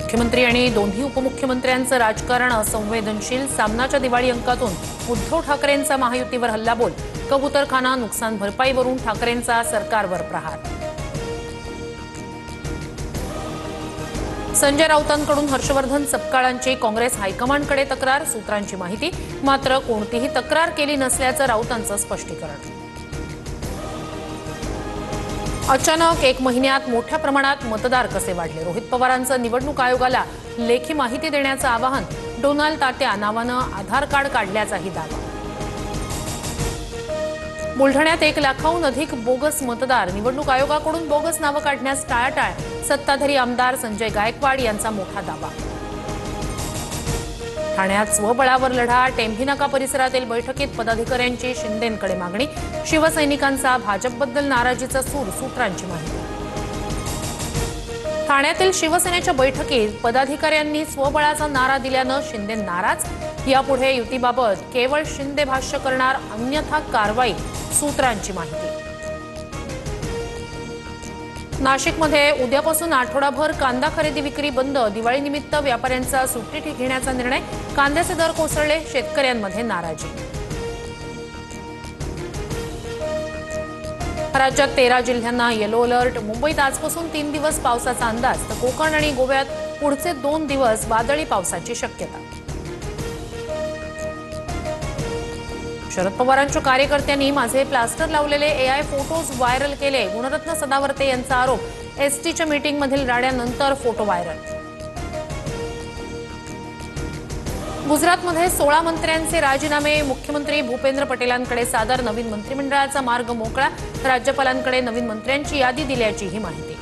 मुख्यमंत्री आणि दोन्ही उपमुख्यमंत्र्यांचं राजकारण असंवेदनशील। सामनाच्या दिवाळी अंकातून उद्धव ठाकरेंचा महायुतीवर हल्लाबोल। कबूतरखाना नुकसान भरपाईवरून ठाकरेंचा सरकारवर प्रहार। संजय राऊतांकडून हर्षवर्धन सपकाळांची काँग्रेस हायकमांडकडे तक्रार। सूत्रांची माहिती, मात्र कोणतीही तक्रार केली नसल्याचं राऊतांचं स्पष्टीकरण। अचानक 1 महिन्यात मोठ्या प्रमाणात मतदार कसे वाढले? रोहित पवारांचं निवडणूक आयोगाला लेखी माहिती देण्याचं आवाहन। डोनाल्ड तात्या नावानं आधार कार्ड काढल्याचाही दावा। बुलढाण्यात 1 लाखाहून अधिक बोगस मतदार। निवडणूक आयोगाकडून बोगस नावं काढण्यास टाळाटाळ। सत्ताधारी आमदार संजय गायकवाड यांचा मोठा दावा। ठाण्यात स्वबळावर लढा। टेंभी नाका परिसरातील बैठकीत पदाधिकाऱ्यांची शिंदेंकडे मागणी। शिवसैनिकांचा भाजपबद्दल नाराजीचा सूर। सूत्रांची माहिती, ठाण्यातील शिवसेनेच्या बैठकीत पदाधिकाऱ्यांनी स्वबळाचा नारा दिल्यानं शिंदे नाराज। यापुढे युतीबाबत केवळ शिंदे भाष्य करणार, अन्यथा कारवाई। सूत्रांची माहिती, नाशिकमध्ये उद्यापासून आठवडाभर कांदा खरेदी विक्री बंद। दिवाळीनिमित्त व्यापाऱ्यांचा सुट्टी घेण्याचा निर्णय। कांद्याचे दर कोसळले, शेतकऱ्यांमध्ये नाराजी। राज्यात 13 जिल्ह्यांना येलो अलर्ट। मुंबईत आजपासून 3 दिवस पावसाचा अंदाज, तर कोकण आणि गोव्यात पुढचे 2 दिवस वादळी पावसाची शक्यता। शरद पवारांच्या कार्यकर्त्यांनी माझे प्लास्टर लावलेले एआय फोटोज व्हायरल केले। गुणरत्न सदावर्ते यांचा आरोप। एसटीच्या मीटिंगमधील राड्यानंतर फोटो व्हायरल। गुजरातमध्ये 16 मंत्र्यांचे राजीनामे। मुख्यमंत्री भूपेंद्र पटेलांकडे सादर। नवीन मंत्रिमंडळाचा मार्ग मोकळा। राज्यपालांकडे नवीन मंत्र्यांची यादी दिल्याचीही माहिती।